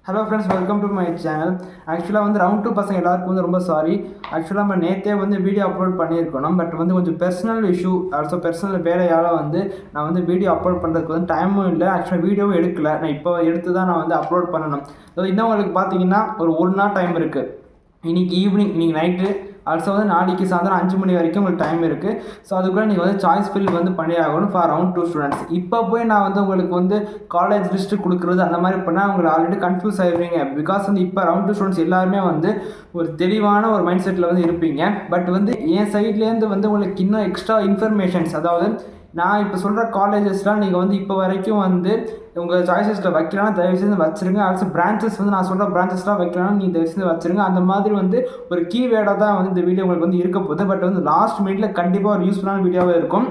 Hello friends, welcome to my channel. ஆக்சுவலாக வந்து round 2 பசங்க எல்லாருக்கும் வந்து ரொம்ப சாரி. ஆக்சுவலாக நம்ம நேற்றே வந்து வீடியோ அப்லோட் பண்ணியிருக்கணும். பட் வந்து கொஞ்சம் பர்சனல் இஷ்யூ, ஆல்சோ பர்சனல் வேலையால் வந்து நான் வந்து வீடியோ அப்லோட் பண்ணுறதுக்கு வந்து டைமும் இல்லை. ஆக்சுவலாக வீடியோவும் எடுக்கலை. நான் இப்போ எடுத்து தான் நான் வந்து அப்லோட் பண்ணணும். ஸோ இன்னும் உங்களுக்கு பார்த்தீங்கன்னா ஒரு நாள் டைம் இருக்குது. இன்றைக்கி ஈவினிங், இன்றைக்கி நைட்டு, ஆல்சோ வந்து நாளைக்கு சாயந்தரம் 5 மணி வரைக்கும் உங்களுக்கு டைம் இருக்குது. ஸோ அதுக்குள்ளே நீங்கள் வந்து சாய்ஸ் ஃபில் வந்து பண்ணி ஆகணும் ஃபார் ரவுண்ட் 2 ஸ்டூடெண்ட்ஸ். இப்போ போய் நான் வந்து உங்களுக்கு வந்து காலேஜ் லிஸ்ட்டு கொடுக்குறது அந்த மாதிரி பண்ணால் உங்களுக்கு ஆல்ரெடி கன்ஃபியூஸ் ஆகிடுவீங்க. பிகாஸ் வந்து இப்போ ரவுண்ட் 2 ஸ்டூடெண்ட்ஸ் எல்லாருமே வந்து ஒரு தெளிவான ஒரு மைண்ட் செட்டில் வந்து இருப்பீங்க. பட் வந்து என் சைட்லேருந்து வந்து உங்களுக்கு இன்னும் எக்ஸ்ட்ரா இன்ஃபர்மேஷன்ஸ், அதாவது நான் இப்போ சொல்கிற காலேஜஸ்லாம் நீங்கள் வந்து இப்போ வரைக்கும் வந்து உங்கள் சாய்ஸஸில் வைக்கலாம், தயவுசெய்து வச்சுருங்க. ஆல்சோ பிரான்ச்சஸ் வந்து நான் சொல்கிற பிரான்ச்சஸ்லாம் வைக்கலாம், நீங்கள் தயவுசெய்து வச்சுருங்க. அந்த மாதிரி வந்து ஒரு கீவேர்டாக தான் வந்து இந்த வீடியோ உங்களுக்கு வந்து இருக்க போகுது. பட் வந்து லாஸ்ட் மினிட்ல கண்டிப்பாக ஒரு யூஸ்ஃபுல்லான வீடியோவாக இருக்கும்.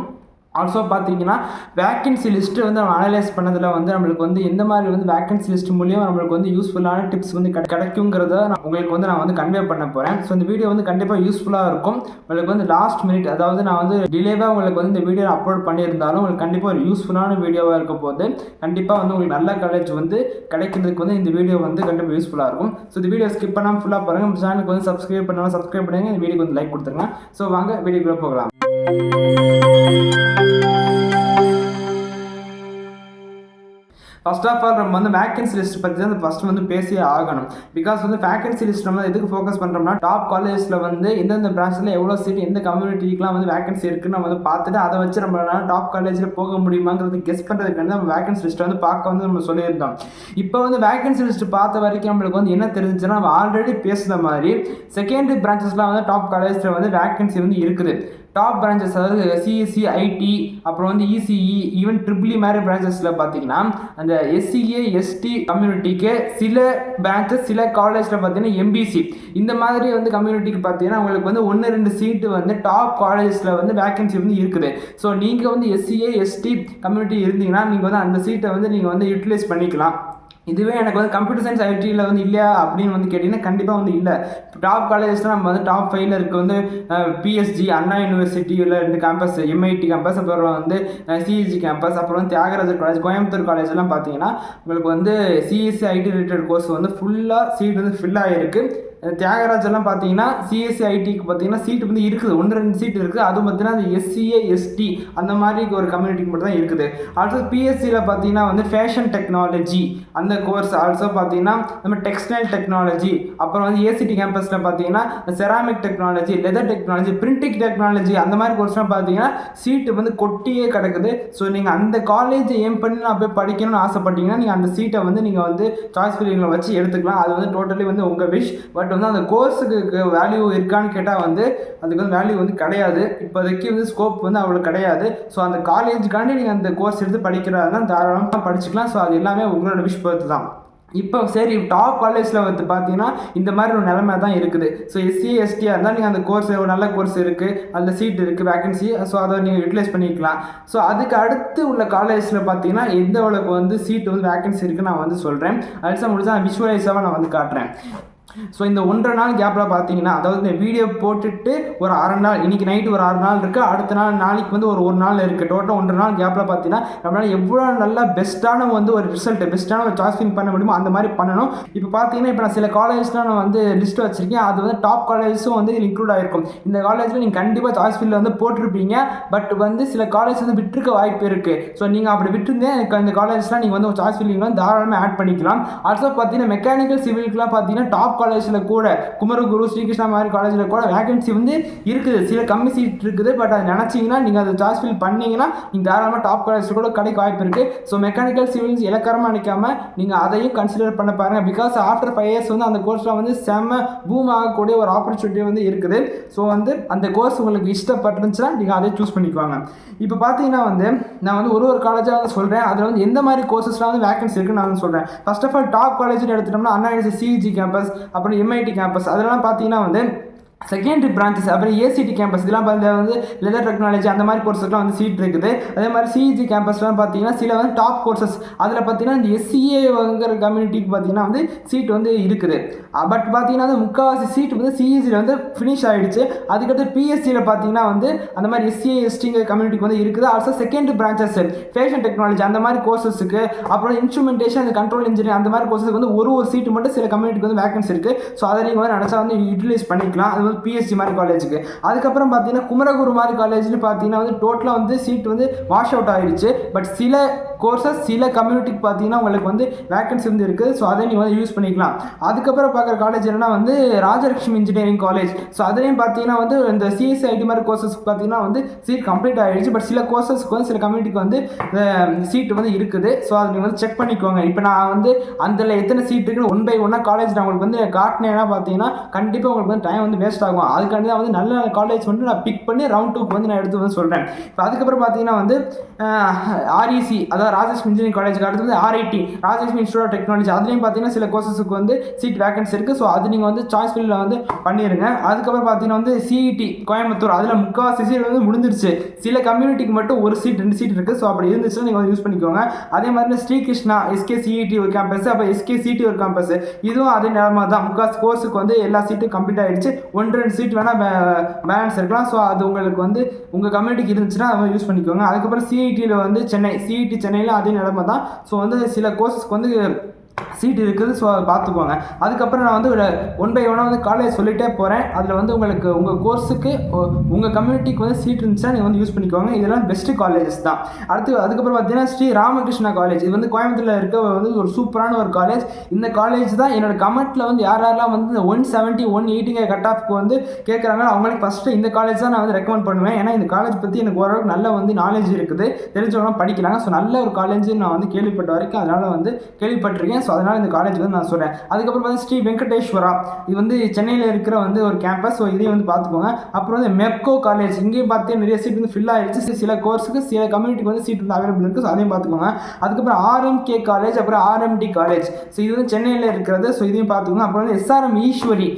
ஆல்சோ பார்த்தீங்கன்னா வேக்கன்சி லிஸ்ட்டு வந்து நம்ம அனலைஸ் பண்ணதில் வந்து நம்மளுக்கு வந்து எந்த மாதிரி வந்து வேக்கன்சி லிஸ்ட் மூலியம் நம்மளுக்கு வந்து யூஸ்ஃபுல்லான டிப்ஸ் வந்து கிடைக்குங்கிறத உங்களுக்கு வந்து நான் வந்து கன்வே பண்ண போகிறேன். ஸோ இந்த வீடியோ வந்து கண்டிப்பாக யூஸ்ஃபுல்லாக இருக்கும். உங்களுக்கு வந்து லாஸ்ட் மினிட், அதாவது நான் வந்து டிலேவாக உங்களுக்கு வந்து இந்த வீடியோ அப்லோட் பண்ணியிருந்தாலும் உங்களுக்கு கண்டிப்பாக ஒரு யூஸ்ஃபுல்லான வீடியோவாக இருக்க போது. கண்டிப்பாக வந்து உங்களுக்கு நல்ல காலேஜ் வந்து கிடைக்கிறதுக்கு வந்து இந்த வீடியோ வந்து கண்டிப்பாக யூஸ்ஃபுல்லாக இருக்கும். ஸோ இந்த வீடியோ ஸ்கிப் பண்ணாமல் ஃபுல்லாக பாருங்கள். நம்ம சேனலுக்கு வந்து சப்ஸ்கிரைப் பண்ணுங்கள். இந்த வீடியோக்கு வந்து லைக் கொடுத்துருங்க. ஸோ வாங்க வீடியோக்குள்ளே போகலாம். ஃபர்ஸ்ட் ஆஃப் ஆல் நம்ம வந்து வேக்கன்சி லிஸ்ட் பற்றி தான் ஃபஸ்ட்டு வந்து பேசியே ஆகணும். பிகாஸ் வந்து வேக்கன்சி லிஸ்ட் நம்ம எதுக்கு ஃபோக்கஸ் பண்ணுறோம்னா, டாப் காலேஜில் வந்து எந்தெந்த பிரான்ச்சில் எவ்வளோ சீட், எந்த கம்யூனிட்டிக்கெலாம் வந்து வேக்கன்சி இருக்குன்னு நம்ம வந்து பார்த்துட்டு அதை வச்சு நம்மளால டாப் காலேஜில் போக முடியுமாங்கிறது கெஸ் பண்ணுறதுக்கு நம்ம வேக்கன்சி லிஸ்ட்டை வந்து பார்க்க வந்து நம்ம சொல்லியிருந்தோம். இப்போ வந்து வேக்கன்சி லிஸ்ட் பார்த்த வரைக்கும் நம்மளுக்கு வந்து என்ன தெரிஞ்சுன்னா, நம்ம ஆல்ரெடி பேசுகிற மாதிரி செகண்டரி பிரான்ச்சஸ்லாம் வந்து டாப் காலேஜில் வந்து வேக்கன்சி வந்து இருக்குது. டாப் பிரான்ச்சஸ், அதாவது சிஎஸ்சி, ஐடி, அப்புறம் வந்து இசிஇ, ஈவன் ட்ரிபிள் மாதிரி பிரான்ச்சஸில் பார்த்தீங்கன்னா அந்த எஸ்சிஏ எஸ்டி கம்யூனிட்டிக்கு சில பிரான்ச்சஸ், சில காலேஜில் பார்த்தீங்கன்னா எம்பிசி, இந்த மாதிரி வந்து கம்யூனிட்டிக்கு பார்த்தீங்கன்னா உங்களுக்கு வந்து 1-2 சீட்டு வந்து டாப் காலேஜஸில் வந்து வேக்கன்சி வந்து இருக்குது. ஸோ நீங்கள் வந்து எஸ்சிஏ எஸ்டி கம்யூனிட்டி இருந்தீங்கன்னா நீங்கள் வந்து அந்த சீட்டை வந்து நீங்கள் வந்து யூட்டிலைஸ் பண்ணிக்கலாம். இதுவே எனக்கு வந்து கம்ப்யூட்டர் சயின்ஸ் ஐடியில் வந்து இல்லையா அப்படின்னு வந்து கேட்டிங்கன்னா கண்டிப்பாக வந்து இல்லை. டாப் காலேஜஸ்லாம் நம்ம வந்து டாப் 5ல் இருக்குது வந்து பிஎஸ்ஜி, அண்ணா யூனிவர்சிட்டியில் 2 கேம்பஸ், எம்ஐடி கேம்பஸ், அப்புறம் வந்து சிஎஸ்ஜி கேம்பஸ், அப்புறம் வந்து தியாகராஜர் காலேஜ், கோயம்புத்தூர் காலேஜ்லாம் பார்த்தீங்கன்னா உங்களுக்கு வந்து சிஎஸ்சி ஐடி ரிலேட்டட் கோர்ஸ் வந்து ஃபுல்லாக சீட் வந்து ஃபில் ஆகிருக்கு. தியாகராஜெல்லாம் பார்த்தீங்கன்னா சிஎஸ்சி ஐடிக்கு பார்த்தீங்கன்னா சீட்டு வந்து இருக்குது, 1-2 சீட் இருக்குது. அதுவும் பார்த்தீங்கன்னா அந்த எஸ்சிஏ எஸ்டி அந்த மாதிரி ஒரு கம்யூனிட்டிக்கு மட்டும் தான் இருக்குது. அடுத்தது பிஎஸ்சியில் பார்த்தீங்கன்னா வந்து ஃபேஷன் டெக்னாலஜி அந்த கோர்ஸ், ஆல்சோ பார்த்தீங்கன்னா நம்ம டெக்ஸ்டைல் டெக்னாலஜி, அப்புறம் வந்து ஏசிடி கேம்பஸில் பார்த்தீங்கன்னா ceramic technology, leather technology, printing technology அந்த மாதிரி கோர்ஸ்லாம் பார்த்தீங்கன்னா சீட்டு வந்து கொட்டியே கிடக்குது. ஸோ நீங்கள் அந்த காலேஜை ஏம் பண்ணி நான் போய் படிக்கணும்னு ஆசைப்பட்டீங்கன்னா நீங்கள் அந்த சீட்டை வந்து நீங்கள் வந்து சாய்ஸ் ஃபில்லிங்கில் வச்சு எடுத்துக்கலாம். அது வந்து டோட்டலி வந்து உங்கள் விஷ். பட் வந்து அந்த கோர்ஸுக்கு வேல்யூ இருக்கான்னு கேட்டால் வந்து அதுக்கு வந்து வேல்யூ வந்து கிடையாது. இப்போதைக்கு வந்து ஸ்கோப் வந்து அவ்வளோ கிடையாது. ஸோ அந்த காலேஜுக்காண்டி நீங்கள் அந்த கோர்ஸ் எடுத்து படிக்கிறதா தாராளமாக படிச்சுக்கலாம். ஸோ அது எல்லாமே உங்களோட விஷ் பொறுத்து தான். இப்போ சரி, டாப் காலேஜில் வந்து பார்த்தீங்கன்னா இந்த மாதிரி ஒரு நிலைமை தான் இருக்குது. ஸோ எஸ்சி எஸ்டியாக இருந்தால் நீங்கள் அந்த கோர்ஸ் ஒரு நல்ல கோர்ஸ் இருக்குது, அதில் சீட் இருக்குது, வேக்கன்சி, ஸோ அதை நீங்கள் யூட்டிலைஸ் பண்ணிக்கலாம். ஸோ அதுக்கு அடுத்து உள்ள காலேஜில் பார்த்தீங்கன்னா எந்த அளவுக்கு வந்து சீட்டு வந்து வேக்கன்சி இருக்குன்னு நான் வந்து சொல்கிறேன். அடுத்த முடிச்சா விஷுவலைஸாக நான் வந்து காட்டுறேன். ஸோ இந்த 1.5 நாள் கேப்பில் பார்த்தீங்கன்னா, அதாவது இந்த வீடியோ போட்டுட்டு ஒரு 6 நாள், இன்றைக்கி நைட்டு ஒரு 6 நாள் இருக்குது, அடுத்த நாளைக்கு வந்து ஒரு நாள் இருக்குது. டோட்டல் 1.5 நாள் கேப்பில் பார்த்தீங்கன்னா நம்மளால் எவ்வளோ நல்லா பெஸ்ட்டான வந்து ஒரு ரிசல்ட்டு, பெஸ்ட்டான ஒரு சாய்ஸ் ஃபில் பண்ண முடியுமோ அந்த மாதிரி பண்ணணும். இப்போ பார்த்தீங்கன்னா இப்போ நான் சில காலேஜ்லாம் நான் வந்து லிஸ்ட் வச்சுருக்கேன். அது வந்து டாப் காலேஜஸும் வந்து இதில் இன்க்ளூட் ஆகிருக்கும். இந்த காலேஜில் நீங்கள் கண்டிப்பாக சாய்ஸ் ஃபில்லில் வந்து போட்டிருப்பீங்க. பட் வந்து சில காலேஜ் வந்து விட்டுருக்க வாய்ப்பு இருக்குது. ஸோ நீங்கள் அப்படி விட்டுருந்தேன் இந்த காலேஜ்லாம் நீங்கள் வந்து சாய்ஸ் ஃபில்லிங் வந்து தாராளமாக ஆட் பண்ணிக்கலாம். அடுத்து பார்த்தீங்கன்னா மெக்கானிக்கல் சிவிலுக்குலாம் பார்த்தீங்கன்னா டாப் காலேஜில் கூட குமரகுரு, ஸ்ரீகிருஷ்ணா மாதிரி காலேஜில் கூட வேகன்சி வந்து இருக்குது. சில கம்மி சீட் இருக்குது. பட் அதை நினச்சிங்கன்னா நீங்கள் அதை சாய்ஸ் ஃபில் பண்ணிங்கன்னா நீங்கள் தாராளமாக டாப் காலேஜில் கூட கிடைக்க வாய்ப்பு இருக்குது. ஸோ மெக்கானிக்கல் சிவில்ஸ் இலக்கரமாக நினைக்காமல் நீங்கள் அதையும் கன்சிடர் பண்ண பாருங்கள். பிகாஸ் ஆஃப்டர் 5 இயர்ஸ் வந்து அந்த கோர்ஸில் வந்து செம்ம பூம் ஆகக்கூடிய ஒரு ஆப்பர்ச்சுனிட்டி வந்து இருக்குது. ஸோ வந்து அந்த கோர்ஸ் உங்களுக்கு இஷ்டப்பட்டுருந்துச்சுன்னா நீங்கள் அதை சூஸ் பண்ணிக்குவாங்க. இப்போ பார்த்தீங்கன்னா வந்து நான் வந்து ஒரு காலேஜாக வந்து சொல்கிறேன். அதில் வந்து எந்த மாதிரி கோர்சஸ்லாம் வந்து வேகன்சி இருக்குன்னு நான் வந்து சொல்கிறேன். ஃபர்ஸ்ட் ஆஃப் ஆல் டாப் காலேஜ்னு எடுத்துட்டோம்னா அண்ணா யூனிவர்சிட்டி, சிஜி கேம்பஸ், அப்புறம் எம்ஐடி கேம்பஸ், அதெல்லாம் பார்த்தீங்கன்னா வந்து செகண்டரி பிரான்ச்சஸ் அப்புறம் ஏசிடி கேம்பஸ் இதெல்லாம் வந்து லெதர் டெக்னாலஜி அந்த மாதிரி கோர்ஸஸ்லாம் வந்து சீட் இருக்குது. அதே மாதிரி சிஇஜி கேம்பஸ்லாம் பார்த்தீங்கன்னா சில வந்து டாப் கோர்சஸ் அதில் பார்த்தீங்கன்னா இந்த எஸ்சிஏங்கிற கம்யூனிட்டிக்கு பார்த்தீங்கன்னா வந்து சீட் வந்து இருக்குது. பட் பார்த்தீங்கன்னா வந்து முக்கால்வாசி சீட் வந்து சிஇஜியில் வந்து ஃபினிஷ் ஆகிடுச்சு. அதுக்கடுத்து பிஎஸ்சியில் பார்த்தீங்கன்னா வந்து அந்த மாதிரி எஸ்சிஏ எஸ்டிங்கிற கம்யூனிட்டிக்கு வந்து இருக்குது. Also secondary branches fashion technology அந்த மாதிரி கோர்சஸுக்கு அப்புறம் இன்ஸ்ட்ருமெண்டேஷன் அந்த கண்ட்ரோல் இன்ஜினியர் அந்த மாதிரி கோர்ஸுக்கு வந்து ஒரு சீட்டு மட்டும் சில கம்யூனிட்டிக்கு வந்து வேகன்சி இருக்குது. ஸோ அதை நீங்கள் வந்து நினச்சா வந்து யூட்டிலைஸ் பண்ணிக்கலாம். அது வந்து பிஎஸ்சி மாதிரி காலேஜுக்கு. அதுக்கப்புறம் பார்த்தீங்கன்னா குமரகுரு மாதிரி காலேஜ்னு பார்த்தீங்கன்னா வந்து டோட்டலாக வந்து சீட் வந்து வாஷ் அவுட் ஆகிடுச்சு. பட் சில கோர்சஸ் சில கம்யூனிட்டிக்கு பார்த்தீங்கன்னா உங்களுக்கு வந்து வேகன்சி வந்து இருக்குது. ஸோ அதை நீங்கள் வந்து யூஸ் பண்ணிக்கலாம். அதுக்கப்புறம் பார்க்குற காலேஜ் என்னன்னா வந்து ராஜலட்சுமி இன்ஜினியரிங் காலேஜ். ஸோ அதுலேயும் பார்த்தீங்கன்னா வந்து இந்த சிஎஸ்சி ஐடி மாதிரி கோர்சஸ்க்கு பார்த்தீங்கன்னா வந்து சீட் கம்ப்ளீட் ஆகிடுச்சு. பட் சில கோர்சஸ்க்கு வந்து சில கம்யூனிட்டிக்கு வந்து சீட் வந்து இருக்குது. ஸோ அதை நீங்கள் வந்து செக் பண்ணிக்கோங்க. இப்போ நான் வந்து அதில் எத்தனை சீட் இருக்குன்னு 1 by 1 காலேஜ் நான் உங்களுக்கு வந்து காட்டினேன்னா பார்த்தீங்கன்னா கண்டிப்பாக உங்களுக்கு வந்து டைம் வந்து வேஸ்ட் ஆகும். அதுக்காண்டி தான் வந்து நல்ல காலேஜ் வந்து நான் பிக் பண்ணி ரவுண்ட் 2க்கு வந்து நான் எடுத்து வந்து சொல்கிறேன். இப்போ அதுக்கப்புறம் பார்த்தீங்கன்னா வந்து ஆர்இசி அதாவது ராஜலட்சுமி இன்ஜினியரிங் காலேஜுக்கு அடுத்து வந்து RIT Rajalakshmi institute of technology அதுலேயும் பார்த்தீங்கன்னா சில கோர்சஸுக்கு வந்து சீட் வேகன்சி இருக்குது. ஸோ அது நீங்கள் வந்து சாய்ஸ் ஃபில்லில் வந்து பண்ணிடுங்க. அதுக்கப்புறம் பார்த்தீங்கன்னா வந்து சிஇடி கோயம்புத்தூர் அதில் முக்கால்வாசி சீட் வந்து முடிஞ்சிருச்சு. சில கம்யூனிட்டிக்கு மட்டும் ஒரு சீட் 2 சீட் இருக்குது. ஸோ அப்படி இருந்துச்சுன்னா நீங்கள் வந்து யூஸ் பண்ணிக்கோங்க. அதே மாதிரி ஸ்ரீகிருஷ்ணா எஸ்கே சிஇடி ஒரு கேம்பஸ் அப்போ எஸ்கே சிடி ஒரு கேம்பஸ் இதுவும் அதே நேரமாக தான் முக்கால்வாசி கோர்ஸுக்கு வந்து எல்லா சீட்டும் கம்ப்ளீட் ஆகிடுச்சு. 1-2 சீட் வேணால் பேலன்ஸ் இருக்கலாம். ஸோ அது உங்களுக்கு வந்து உங்கள் கம்யூனிட்டிக்கு இருந்துச்சுன்னா அதை யூஸ் பண்ணிக்கோங்க. அதுக்கப்புறம் சிஇடியில் வந்து சிஇடி சென்னையில் அதே நிலைமை தான். ஸோ வந்து சில கோர்ஸஸ்க்கு வந்து சீட் இருக்குது. ஸோ அதை பார்த்துக்கோங்க. அதுக்கப்புறம் நான் வந்து ஒரு 1 by 1 வந்து காலேஜ் சொல்லிகிட்டே போகிறேன். அதில் வந்து உங்களுக்கு உங்கள் கோர்ஸுக்கு உங்கள் கம்யூனிட்டிக்கு வந்து சீட் இருந்துச்சுன்னா நீங்கள் வந்து யூஸ் பண்ணிக்கோங்க. இதெல்லாம் பெஸ்ட்டு காலேஜஸ் தான். அதுக்கப்புறம் பார்த்தீங்கன்னா ஸ்ரீ ராமகிருஷ்ணா காலேஜ் இது வந்து கோயம்புத்தூரில் இருக்க வந்து ஒரு சூப்பரான ஒரு காலேஜ். இந்த காலேஜ் தான் என்னோடய கமெண்ட்டில் வந்து யாரெல்லாம் வந்து 170 180 கட் ஆஃப்க்கு வந்து கேட்குறாங்களோ அவங்களுக்கு ஃபஸ்ட்டு இந்த காலேஜ் தான் நான் வந்து ரெக்கமெண்ட் பண்ணுவேன். ஏன்னா இந்த காலேஜ் பற்றி எனக்கு ஓரளவுக்கு நல்ல வந்து நாலேஜ் இருக்குது. தெரிஞ்சவங்களாம் படிக்கிறாங்க. ஸோ நல்ல ஒரு காலேஜ் நான் வந்து கேள்விப்பட்ட வரைக்கும் அதனால் வந்து கேள்விப்பட்டிருக்கேன். ஸோ அதனால் இந்த காலேஜ் வந்து நான் சொல்கிறேன். அதுக்கப்புறம் வந்து ஸ்ரீ வெங்கடேஸ்வரா இது வந்து சென்னையில் இருக்கிற வந்து ஒரு கேம்பஸ். ஸோ இதையும் வந்து பார்த்துக்கோங்க. அப்புறம் வந்து மெப்கோ காலேஜ் இங்கேயும் பார்த்து நிறைய சீட் வந்து ஃபில் ஆகிடுச்சு. சில கோர்ஸுக்கு சில கம்யூனிட்டிக்கு வந்து சீட் வந்து அவைலபிள் இருக்குது. ஸோ அதையும் பார்த்துக்கோங்க. அதுக்கப்புறம் ஆர்எம்கே காலேஜ் அப்புறம் ஆர்எம்டி காலேஜ். ஸோ இது வந்து சென்னையில் இருக்கிறது. ஸோ இதையும் பார்த்துக்கோங்க. அப்புறம் வந்து எஸ்ஆர்எம் ஈஸ்வரி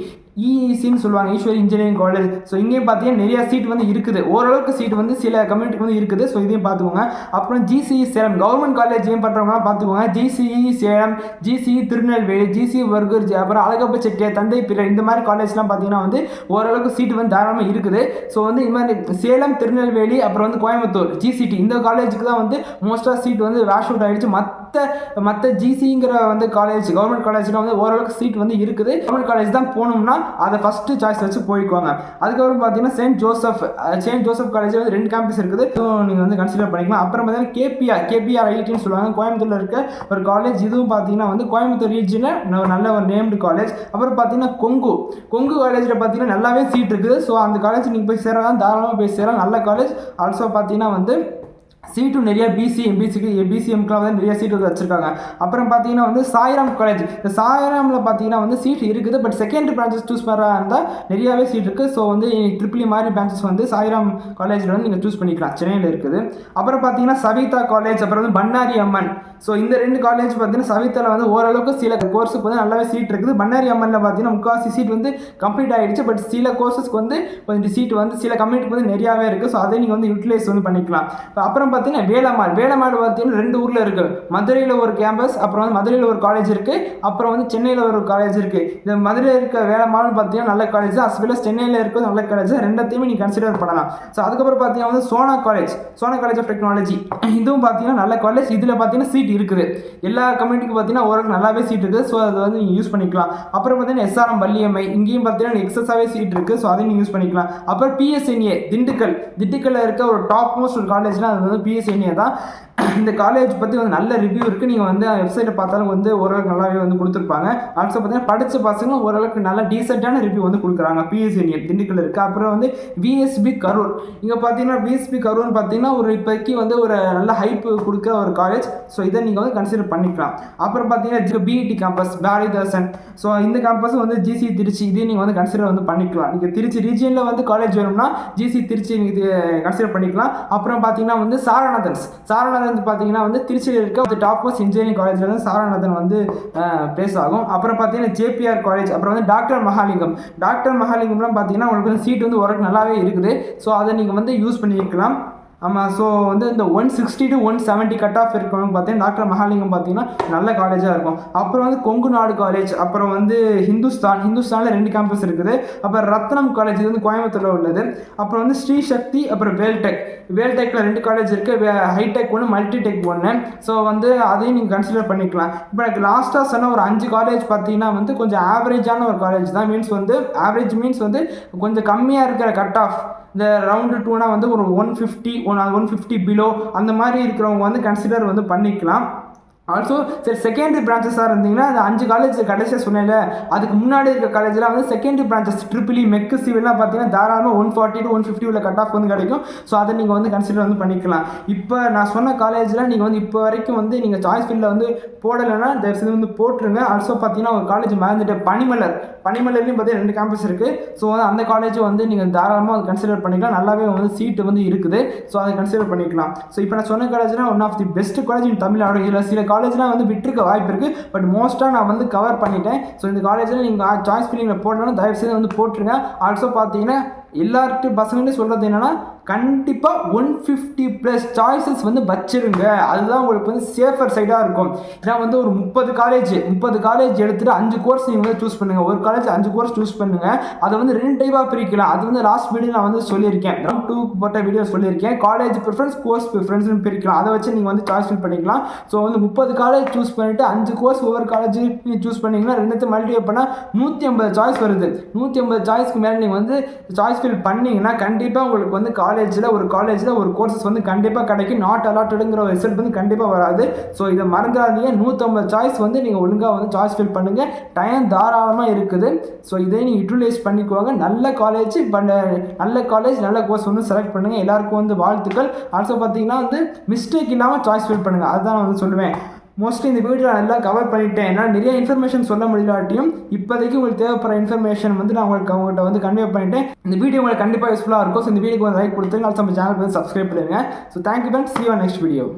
இஇசின்னு சொல்லுவாங்க ஈஸ்வரி இன்ஜினியரிங் காலேஜ். ஸோ இங்கேயும் பார்த்தீங்கன்னா நிறையா சீட் வந்து இருக்குது. ஓரளவுக்கு சீட் வந்து சில கம்யூனிட்டிக்கு வந்து இருக்குது. ஸோ இதையும் பார்த்துக்கோங்க. அப்புறம் ஜிசிஇ சேலம் கவர்மெண்ட் காலேஜ் ஏன் பண்ணுறவங்களாம் பார்த்துக்கோங்க. GCE Salem GCE Tirunelveli GCE Bargur அப்புறம் அழகப்ப செட்டியார் தந்தை பிள்ளை இந்த மாதிரி காலேஜ்லாம் பார்த்தீங்கன்னா வந்து ஓரளவுக்கு சீட் வந்து தாராளமாக இருக்குது. ஸோ வந்து இந்த மாதிரி சேலம் திருநெல்வேலி அப்புறம் வந்து கோயம்புத்தூர் ஜிசிடி இந்த காலேஜுக்கு தான் வந்து மோஸ்ட்டாக சீட் வந்து வாஷ் அவுட் ஆகிடுச்சு. மற்ற ஜிசிங்கிற வந்து காலேஜ் கவர்மெண்ட் காலேஜில் வந்து ஓரளவுக்கு சீட் வந்து இருக்குது. கவர்மெண்ட் காலேஜ் தான் போகணும்னா அதை ஃபஸ்ட்டு சாய்ஸ் வச்சு போய்க்குவாங்க. அதுக்கப்புறம் பார்த்தீங்கன்னா செயின்ட் ஜோசப் காலேஜில் வந்து 2 கேம்பஸ் இருக்குது. ஸோ நீங்கள் வந்து கன்சிடர் பண்ணிக்கலாம். அப்புறம் பார்த்தீங்கன்னா கேபிஆர் ஐடின்னு சொல்லுவாங்க கோயம்புத்தூரில் இருக்க ஒரு காலேஜ். இதுவும் பார்த்தீங்கன்னா வந்து கோயம்புத்தூர் ரீஜனில் நல்ல ஒரு நேம்டு காலேஜ். அப்புறம் பார்த்தீங்கன்னா கொங்கு காலேஜில் பார்த்தீங்கன்னா நல்லாவே சீட் இருக்குது. ஸோ அந்த காலேஜ் நீங்கள் போய் சேரலாம் தாராளமாக போய் சேரலாம். நல்ல காலேஜ். ஆல்சோ பார்த்தீங்கன்னா வந்து சீட்டும் நிறையா பிசிஎம்க்குலாம் வந்து நிறைய சீட் வந்து வச்சுருக்காங்க. அப்புறம் பார்த்தீங்கன்னா வந்து சாய்ராம் காலேஜ். இந்த சாய்ராமில் பார்த்தீங்கன்னா வந்து சீட் இருக்குது. பட் செகண்டரி பிரான்ச்சஸ் சூஸ் பண்ணுறா இருந்தால் நிறையாவே சீட் இருக்குது. ஸோ வந்து ட்ரிபிள் மாதிரி பிரான்ச்சஸ் வந்து சாய்ராம் காலேஜில் வந்து நீங்கள் சூஸ் பண்ணிக்கலாம். சென்னையில் இருக்குது. அப்புறம் பார்த்தீங்கன்னா சவிதா காலேஜ் அப்புறம் வந்து பண்ணாரி அம்மன். ஸோ இந்த 2 காலேஜ் பார்த்தீங்கன்னா சவிதாவில் வந்து ஓரளவுக்கு சில கோர்ஸுக்கு வந்து நல்லாவே சீட் இருக்குது. பண்ணாரி அம்மனில் பார்த்தீங்கன்னா முக்கால்வாசி சீட் வந்து கம்ப்ளீட் ஆகிடுச்சு. பட் சில கோர்ஸஸ்க்கு வந்து கொஞ்சம் சீட் வந்து சில கம்யூனிட்டிக்கு வந்து நிறையாவே இருக்குது. ஸோ அதை நீங்கள் வந்து யூட்டிலைஸ் வந்து பண்ணிக்கலாம். அப்புறம் பார்த்தீங்கன்னா வேலம்மாள் பார்த்தீங்கன்னா 2 ஊரில் இருக்குது. மதுரையில் ஒரு கேம்பஸ் அப்புறம் வந்து மதுரையில் ஒரு காலேஜ் இருக்குது. அப்புறம் வந்து சென்னையில் ஒரு காலேஜ் இருக்குது. இந்த மதுரையில் இருக்க வேலம்மாள்னு பார்த்தீங்கன்னா நல்ல காலேஜ் தான். அஸ் வெல் அஸ் சென்னையில் இருக்கிறது நல்ல காலேஜ். ரெண்டத்தையுமே நீங்கள் கன்சிடர் பண்ணலாம். ஸோ அதுக்கப்புறம் பார்த்தீங்கன்னா வந்து சோனா காலேஜ் ஆஃப் டெக்னாலஜி இதுவும் பார்த்தீங்கன்னா நல்ல காலேஜ். இதில் பார்த்தீங்கன்னா சீட் இருக்குது. எல்லா கம்யூனிட்டிக்கு பார்த்தீங்கன்னா ஓரளவுக்கு நல்லாவே சீட் இருக்குது. ஸோ அதை வந்து நீங்கள் யூஸ் பண்ணிக்கலாம். அப்புறம் பார்த்தீங்கன்னா எஸ்ஆர்எம் வள்ளியம்மை இங்கேயும் பார்த்தீங்கன்னா எக்ஸஸாகவே சீட் இருக்குது. ஸோ அதையும் நீங்கள் யூஸ் பண்ணிக்கலாம். அப்புறம் பிஎஸ்என்ஏ திண்டுக்கல்ல இருக்க ஒரு டாப் மோஸ்ட் ஒரு காலேஜ்னால் அது வந்து பிஎஸ்என்ஏ தான். இந்த காலேஜ் பற்றி வந்து நல்ல ரிவ்யூ இருக்குது. நீங்கள் வந்து வெப்சைட்டில் பார்த்தாலும் வந்து ஓரளவுக்கு நல்லாவே வந்து கொடுத்துருப்பாங்க. ஆல்சோ பார்த்தீங்கன்னா படித்த பசங்களும் ஓரளவுக்கு நல்ல டீசெண்டான ரிவ்யூ வந்து கொடுக்குறாங்க. பிஎஸ்என்ஏ திண்டுக்கல் இருக்குது. அப்புறம் வந்து விஎஸ்பி கரூர் இங்கே பார்த்தீங்கன்னா விஎஸ்பி கரூர்னு பார்த்தீங்கன்னா ஒரு இப்போக்கி வந்து ஒரு நல்ல ஹைப் கொடுக்குற ஒரு காலேஜ். ஸோ இதை நீங்கள் வந்து கன்சிடர் பண்ணிக்கலாம். அப்புறம் பார்த்தீங்கன்னா பிஇடி கேம்பஸ் பாரதிதாசன். ஸோ இந்த கேம்பஸும் வந்து ஜிசி திருச்சி இதையும் நீங்கள் வந்து கன்சிடர் வந்து பண்ணிக்கலாம். நீங்கள் திருச்சி ரீஜியனில் வந்து காலேஜ் வேணும்னா ஜிசி திருச்சி நீங்கள் கன்சிடர் பண்ணிக்கலாம். அப்புறம் பார்த்தீங்கன்னா வந்து சாரநாதன் வந்து பார்த்தீங்கன்னா வந்து திருச்சியில் இருக்க டாப் மோஸ்ட் இன்ஜினியரிங் காலேஜில் வந்து சாரநாதன் வந்து பிளேஸ் ஆகும். அப்புறம் பார்த்தீங்கன்னா ஜேபிஆர் காலேஜ், அப்புறம் வந்து டாக்டர் மகாலிங்கம்லாம் பார்த்தீங்கன்னா உங்களுக்கு வந்து சீட் வந்து ஒர்க் நல்லாவே இருக்குது. ஸோ அதை நீங்கள் வந்து யூஸ் பண்ணியிருக்கலாம். ஆமாம். ஸோ வந்து இந்த 160 to 170 கட் ஆஃப் இருக்கவங்க பார்த்தீங்கன்னா டாக்டர் மகாலிங்கம் பார்த்தீங்கன்னா நல்ல காலேஜாக இருக்கும். அப்புறம் வந்து கொங்கு நாடு காலேஜ், அப்புறம் வந்து ஹிந்துஸ்தானில் 2 கேம்பஸ் இருக்குது. அப்புறம் ரத்னம் காலேஜ், இது வந்து கோயம்புத்தூரில் உள்ளது. அப்புறம் வந்து ஸ்ரீ சக்தி, அப்புறம் வேல்டெக்கில் 2 காலேஜ் இருக்குது. ஹைடெக் ஒன்று, மல்டிடெக் ஒன்று. ஸோ வந்து அதையும் நீங்கள் கன்சிடர் பண்ணிக்கலாம். இப்போ எனக்கு லாஸ்ட்டாக சொன்ன ஒரு 5 காலேஜ் பார்த்தீங்கன்னா வந்து கொஞ்சம் ஆவரேஜான ஒரு காலேஜ் தான். ஆவரேஜ் மீன்ஸ் வந்து கொஞ்சம் கம்மியாக இருக்கிற கட் ஆஃப், இந்த ரவுண்டு 2னா வந்து ஒரு 150 பிலோ அந்த மாதிரி இருக்கிறவங்க வந்து கன்சிடர் வந்து பண்ணிக்கலாம். ஆல்சோ சரி, செகண்டரி பிரான்ச்சஸாக இருந்தீங்கன்னா அந்த 5 காலேஜ் கடைசியாக சொன்னேன்ல, அதுக்கு முன்னாடி இருக்க காலேஜ்லாம் வந்து செகண்டரி பிரான்ச்சஸ் ட்ரிபிள் மெக்கு சிவில்லாம் பார்த்தீங்கன்னா தாராளமாக 140 to 150 உள்ள கட் ஆஃப் வந்து கிடைக்கும். ஸோ அதை நீங்கள் வந்து கன்சிடர் வந்து பண்ணிக்கலாம். இப்போ நான் சொன்ன காலேஜில் நீங்கள் வந்து இப்போ வரைக்கும் வந்து நீங்கள் சாய்ஸ் ஃபீல்டில் வந்து போடலைன்னா தயவுசெய்து வந்து போட்டுருங்க. ஆல்சோ பார்த்தீங்கன்னா ஒரு காலேஜ் மறந்துட்டு பனிமலர்லையும் பார்த்தீங்கன்னா 2 கேம்பஸ் இருக்குது. ஸோ வந்து அந்த காலேஜும் வந்து நீங்கள் தாராளமாக அதை கன்சிடர் பண்ணிக்கலாம். நல்லாவே வந்து சீட்டு வந்து இருக்குது. ஸோ அதை கன்சிடர் பண்ணிக்கலாம். ஸோ இப்போ நான் சொன்ன காலேஜ்னால் one of the best college in Tamil Nadu. இதில் சில காலேஜ்லாம் வந்து விட்டுருக்க வாய்ப்பு இருக்குது, பட் மோஸ்ட்டாக நான் வந்து கவர் பண்ணிட்டேன். ஸோ இந்த காலேஜில் நீங்கள் சாய்ஸ் ஃபீலிங்கில் போடணும்னா தயவுசெய்து வந்து போட்டுருங்க. ஆல்சோ பார்த்தீங்கன்னா எல்லார்ட்டு பசங்கள்னு சொல்கிறது என்னென்னா கண்டிப்பாக 150+ சாய்ஸஸ் வந்து வச்சிருங்க. அதுதான் உங்களுக்கு வந்து சேஃபர் சைடாக இருக்கும். ஏன்னா வந்து ஒரு 30 காலேஜ் எடுத்துகிட்டு 5 கோர்ஸ் நீங்கள் வந்து சூஸ் பண்ணுங்கள். ஒரு காலேஜ் 5 கோர்ஸ் சூஸ் பண்ணுங்கள். அதை வந்து 2 டைப்பாக பிரிக்கலாம். அது வந்து லாஸ்ட் வீடியோ நான் வந்து சொல்லியிருக்கேன், ரவுண்ட் 2 போட்ட வீடியோ சொல்லியிருக்கேன். காலேஜ் ப்ரிஃபரன்ஸ், கோர்ஸ் ப்ரிஃபரன்ஸ்னு பிரிக்கலாம். அதை வச்சு நீங்கள் வந்து சாய்ஸ் ஃபில் பண்ணிக்கலாம். ஸோ வந்து 30 காலேஜ் சூஸ் பண்ணிவிட்டு 5 கோர்ஸ் ஒவ்வொரு காலேஜ் நீங்கள் சூஸ் பண்ணிங்கன்னா 2 மல்டிப்ளை பண்ணால் 150 சாய்ஸ் வருது. 150 சாய்ஸ்க்கு மேலே நீங்கள் வந்து சாய்ஸ் ஃபில் பண்ணிங்கன்னா கண்டிப்பாக உங்களுக்கு வந்து ஒரு காலேஜில் ஒரு கோர்சஸ் வந்து கண்டிப்பாக கிடைக்கும். நாட் அலாட்டடுங்கிற ஒரு ரிசல்ட் வந்து கண்டிப்பாக வராது. ஸோ இதை மறந்துடாதீங்க. 150 சாய்ஸ் வந்து நீங்கள் ஒழுங்காக வந்து சாய்ஸ் ஃபில் பண்ணுங்கள். டைம் தாராளமாக இருக்குது. ஸோ இதை நீங்கள் யூட்டிலைஸ் பண்ணிக்குவாங்க. நல்ல காலேஜ் நல்ல கோர்ஸ் வந்து செலக்ட் பண்ணுங்கள். எல்லாருக்கும் வந்து வாழ்த்துக்கள். ஆல்சோ பார்த்தீங்கன்னா வந்து மிஸ்டேக் இல்லாமல் சாய்ஸ் ஃபில் பண்ணுங்கள். அதுதான் நான் வந்து சொல்லுவேன். மோஸ்ட்லி இந்த வீடியோ நான் எல்லாம் கவர் பண்ணிட்டேன். என்னால் நிறைய இன்ஃபர்மேஷன் சொல்ல முடியலாட்டியும் இப்போதைக்கு உங்களுக்கு தேவைப்படுற இன்ஃபர்மேஷன் வந்து நான் அவங்கள்ட்ட வந்து கன்வே பண்ணிட்டேன். இந்த வீடியோ உங்களுக்கு கண்டிப்பாக யூஸ்ஃபுல்லாக இருக்கும். ஸோ இந்த வீடியோக்கு வந்து லைக் கொடுத்துருங்க. ஆல்சோ நம்ம சேனலுக்கு வந்து சப்ஸ்கிரைப் பண்ணுங்கள். So thank you friends. see you on next video.